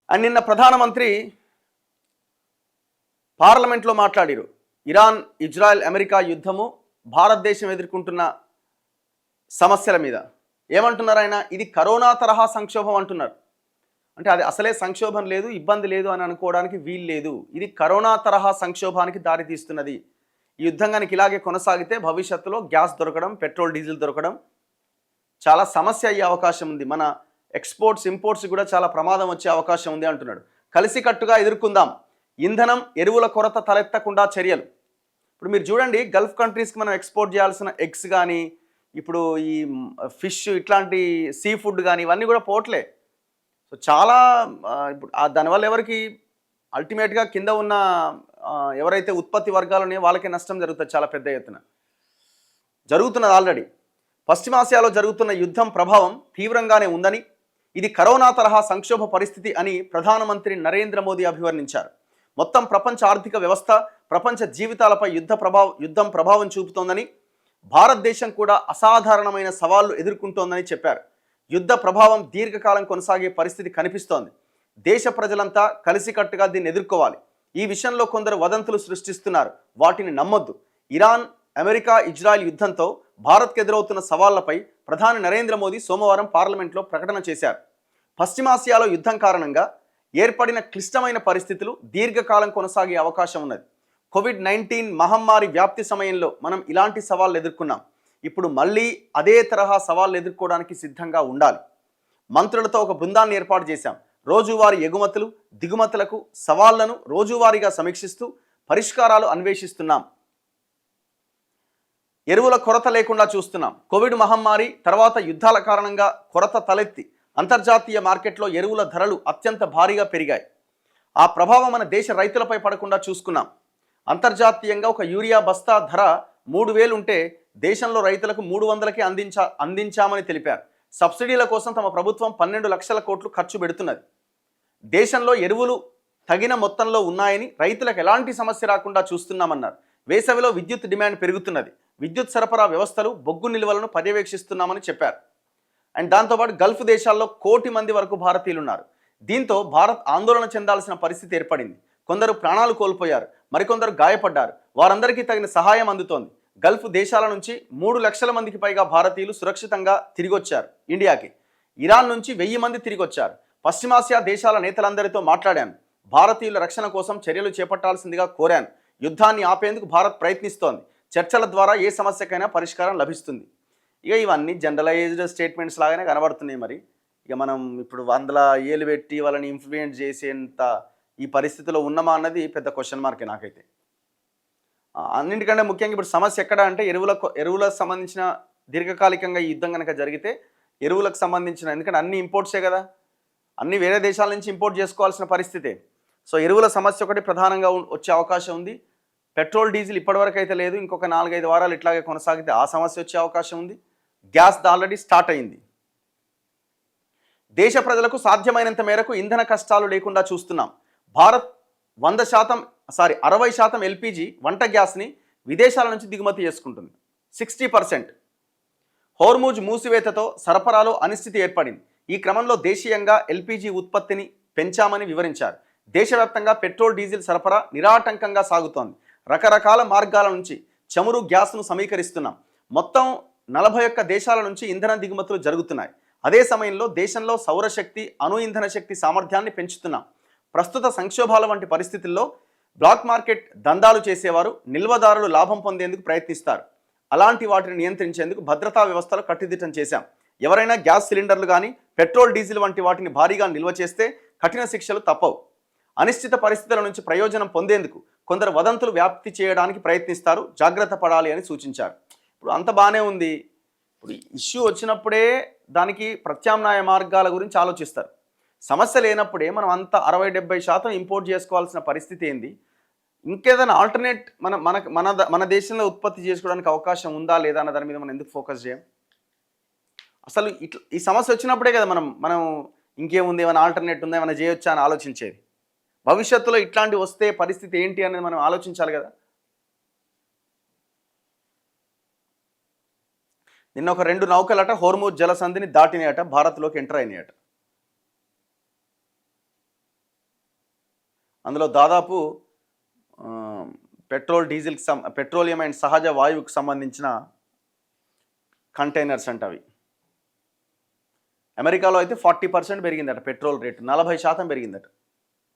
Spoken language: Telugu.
అండ్ నిన్న ప్రధానమంత్రి పార్లమెంట్లో మాట్లాడారు. ఇరాన్, ఇజ్రాయెల్, అమెరికా యుద్ధము, భారతదేశం ఎదుర్కొంటున్న సమస్యల మీద ఏమంటున్నారు ఆయన? ఇది కరోనా తరహా సంక్షోభం అంటున్నారు. అంటే అది అసలే సంక్షోభం లేదు, ఇబ్బంది లేదు అని అనుకోవడానికి వీలు లేదు. ఇది కరోనా తరహా సంక్షోభానికి దారితీస్తున్నది. ఈ యుద్ధం కనుక ఇలాగే కొనసాగితే భవిష్యత్తులో గ్యాస్ దొరకడం, పెట్రోల్, డీజిల్ దొరకడం చాలా సమస్య అయ్యే అవకాశం ఉంది. మన ఎక్స్పోర్ట్స్, ఇంపోర్ట్స్ కూడా చాలా ప్రమాదం వచ్చే అవకాశం ఉంది అంటున్నాడు. కలిసికట్టుగా ఎదుర్కొందాం, ఇంధనం, ఎరువుల కొరత తలెత్తకుండా చర్యలు. ఇప్పుడు మీరు చూడండి, గల్ఫ్ కంట్రీస్కి మనం ఎక్స్పోర్ట్ చేయాల్సిన ఎగ్స్ కానీ, ఇప్పుడు ఈ ఫిష్, ఇట్లాంటి సీ ఫుడ్ కానీ ఇవన్నీ కూడా పోవట్లే. సో చాలా ఇప్పుడు దానివల్ల ఎవరికి అల్టిమేట్గా కింద ఉన్న ఎవరైతే ఉత్పత్తి వర్గాలు ఉన్నాయో వాళ్ళకే నష్టం జరుగుతుంది, చాలా పెద్ద ఎత్తున జరుగుతున్నది. ఆల్రెడీ పశ్చిమాసియాలో జరుగుతున్న యుద్ధం ప్రభావం తీవ్రంగానే ఉందని, ఇది కరోనా తరహా సంక్షోభ పరిస్థితి అని ప్రధానమంత్రి నరేంద్ర మోదీ అభివర్ణించారు. మొత్తం ప్రపంచ ఆర్థిక వ్యవస్థ, ప్రపంచ జీవితాలపై యుద్ధం ప్రభావం చూపుతోందని, భారతదేశం కూడా అసాధారణమైన సవాళ్లు ఎదుర్కొంటోందని చెప్పారు. యుద్ధ ప్రభావం దీర్ఘకాలం కొనసాగే పరిస్థితి కనిపిస్తోంది. దేశ ప్రజలంతా కలిసికట్టుగా దీన్ని ఎదుర్కోవాలి. ఈ విషయంలో కొందరు వదంతులు సృష్టిస్తున్నారు, వాటిని నమ్మొద్దు. ఇరాన్, అమెరికా, ఇజ్రాయెల్ యుద్ధంతో భారత్కు ఎదురవుతున్న సవాళ్లపై ప్రధాని నరేంద్ర మోదీ సోమవారం పార్లమెంట్లో ప్రకటన చేశారు. పశ్చిమాసియాలో యుద్ధం కారణంగా ఏర్పడిన క్లిష్టమైన పరిస్థితులు దీర్ఘకాలం కొనసాగే అవకాశం ఉన్నది. కోవిడ్-19 మహమ్మారి వ్యాప్తి సమయంలో మనం ఇలాంటి సవాళ్లు ఎదుర్కొన్నాం. ఇప్పుడు మళ్ళీ అదే తరహా సవాళ్లు ఎదుర్కోవడానికి సిద్ధంగా ఉండాలి. మంత్రులతో ఒక బృందాన్ని ఏర్పాటు చేశాం. రోజువారీ ఎగుమతులు, దిగుమతులకు సవాళ్లను రోజువారీగా సమీక్షిస్తూ పరిష్కారాలు అన్వేషిస్తున్నాం. ఎరువుల కొరత లేకుండా చూస్తున్నాం. కోవిడ్ మహమ్మారి తర్వాత యుద్ధాల కారణంగా కొరత తలెత్తి అంతర్జాతీయ మార్కెట్లో ఎరువుల ధరలు అత్యంత భారీగా పెరిగాయి. ఆ ప్రభావం మన దేశ రైతులపై పడకుండా చూసుకున్నాం. అంతర్జాతీయంగా ఒక యూరియా బస్తా ధర 3,000 ఉంటే దేశంలో రైతులకు 300కే అందించామని తెలిపారు. సబ్సిడీల కోసం తమ ప్రభుత్వం 12 లక్షల కోట్లు ఖర్చు పెడుతున్నది. దేశంలో ఎరువులు తగిన మొత్తంలో ఉన్నాయని, రైతులకు ఎలాంటి సమస్య రాకుండా చూస్తున్నామన్నారు. వేసవిలో విద్యుత్ డిమాండ్ పెరుగుతున్నది. విద్యుత్ సరఫరా వ్యవస్థలు, బొగ్గు నిల్వలను పర్యవేక్షిస్తున్నామని చెప్పారు. అండ్ దాంతోపాటు గల్ఫ్ దేశాల్లో 1 కోటి మంది వరకు భారతీయులు ఉన్నారు. దీంతో భారత్ ఆందోళన చెందాల్సిన పరిస్థితి ఏర్పడింది. కొందరు ప్రాణాలు కోల్పోయారు, మరికొందరు గాయపడ్డారు. వారందరికీ తగిన సహాయం అందుతోంది. గల్ఫ్ దేశాల నుంచి 3 లక్షల మందికి పైగా భారతీయులు సురక్షితంగా తిరిగొచ్చారు ఇండియాకి. ఇరాన్ నుంచి 1000 మంది తిరిగొచ్చారు. పశ్చిమాసియా దేశాల నేతలందరితో మాట్లాడాను. భారతీయుల రక్షణ కోసం చర్యలు చేపట్టాల్సిందిగా కోరాను. యుద్ధాన్ని ఆపేందుకు భారత్ ప్రయత్నిస్తోంది. చర్చల ద్వారా ఏ సమస్యకైనా పరిష్కారం లభిస్తుంది. ఇక ఇవన్నీ జనరలైజ్డ్ స్టేట్మెంట్స్ లాగానే కనబడుతున్నాయి. మరి ఇక మనం ఇప్పుడు 100 ఏళ్ళు పెట్టి వాళ్ళని ఇన్ఫ్లుయెన్స్ చేసేంత ఈ పరిస్థితిలో ఉన్నామా అన్నది పెద్ద క్వశ్చన్ మార్కే నాకైతే. అన్నింటికంటే ముఖ్యంగా ఇప్పుడు సమస్య ఎక్కడ అంటే ఎరువులకు సంబంధించిన దీర్ఘకాలికంగా ఈ యుద్ధం కనుక జరిగితే ఎరువులకు సంబంధించిన, ఎందుకంటే అన్ని ఇంపోర్ట్సే కదా, అన్ని వేరే దేశాల నుంచి ఇంపోర్ట్ చేసుకోవాల్సిన పరిస్థితే. సో ఎరువుల సమస్య ఒకటి ప్రధానంగా వచ్చే అవకాశం ఉంది. పెట్రోల్, డీజిల్ ఇప్పటివరకు అయితే లేదు. ఇంకొక 4-5 వారాలు ఇట్లాగే కొనసాగితే ఆ సమస్య వచ్చే అవకాశం ఉంది. గ్యాస్ ఆల్రెడీ స్టార్ట్ అయింది. దేశ ప్రజలకు సాధ్యమైనంత మేరకు ఇంధన కష్టాలు లేకుండా చూస్తున్నాం. భారత్ 60% ఎల్పీజీ వంట గ్యాస్ని విదేశాల నుంచి దిగుమతి చేసుకుంటుంది. 60%. హోర్ముజ్ మూసివేతతో సరఫరాలో అనిశ్చితి ఏర్పడింది. ఈ క్రమంలో దేశీయంగా ఎల్పీజీ ఉత్పత్తిని పెంచామని వివరించారు. దేశవ్యాప్తంగా పెట్రోల్, డీజిల్ సరఫరా నిరాటంకంగా సాగుతోంది. రకరకాల మార్గాల నుంచి చమురు, గ్యాస్ను సమీకరిస్తున్నాం. మొత్తం 41 దేశాల నుంచి ఇంధన దిగుమతులు జరుగుతున్నాయి. అదే సమయంలో దేశంలో సౌరశక్తి, అణు ఇంధన శక్తి సామర్థ్యాన్ని పెంచుతున్నాం. ప్రస్తుత సంక్షోభాల వంటి పరిస్థితుల్లో బ్లాక్ మార్కెట్ దందాలు చేసేవారు, నిల్వదారులు లాభం పొందేందుకు ప్రయత్నిస్తారు. అలాంటి వాటిని నియంత్రించేందుకు భద్రతా వ్యవస్థలు కట్టుదిట్టం చేశాం. ఎవరైనా గ్యాస్ సిలిండర్లు కానీ, పెట్రోల్, డీజిల్ వంటి వాటిని భారీగా నిల్వ చేస్తే కఠిన శిక్షలు తప్పవు. అనిశ్చిత పరిస్థితుల నుంచి ప్రయోజనం పొందేందుకు కొందరు వదంతులు వ్యాప్తి చేయడానికి ప్రయత్నిస్తారు, జాగ్రత్త పడాలి అని సూచించారు. ఇప్పుడు అంత బాగానే ఉంది. ఇప్పుడు ఇష్యూ వచ్చినప్పుడే దానికి ప్రత్యామ్నాయ మార్గాల గురించి ఆలోచిస్తారు. సమస్య లేనప్పుడే మనం అంత 60-70% ఇంపోర్ట్ చేసుకోవాల్సిన పరిస్థితి ఏంది? ఇంకేదైనా ఆల్టర్నేట్ మన దేశంలో ఉత్పత్తి చేసుకోవడానికి అవకాశం ఉందా లేదా అన్న దాని మీద మనం ఎందుకు ఫోకస్ చేయం? అసలు ఈ సమస్య వచ్చినప్పుడే కదా మనం ఇంకేముంది, ఏమైనా ఆల్టర్నేట్ ఉందా, ఏమైనా చేయొచ్చా అని ఆలోచించేది. భవిష్యత్తులో ఇట్లాంటివి వస్తే పరిస్థితి ఏంటి అనేది మనం ఆలోచించాలి కదా. నిన్న ఒక 2 నౌకలట హోర్ముజ్ జలసంధిని దాటినాయట, భారత్లోకి ఎంటర్ అయినాయట. అందులో దాదాపు ఆ, పెట్రోలియం అండ్ సహజ వాయువుకు సంబంధించిన కంటైనర్స్ అంట అవి. అమెరికాలో అయితే 40% పెరిగిందట పెట్రోల్ రేటు, 40% పెరిగిందట.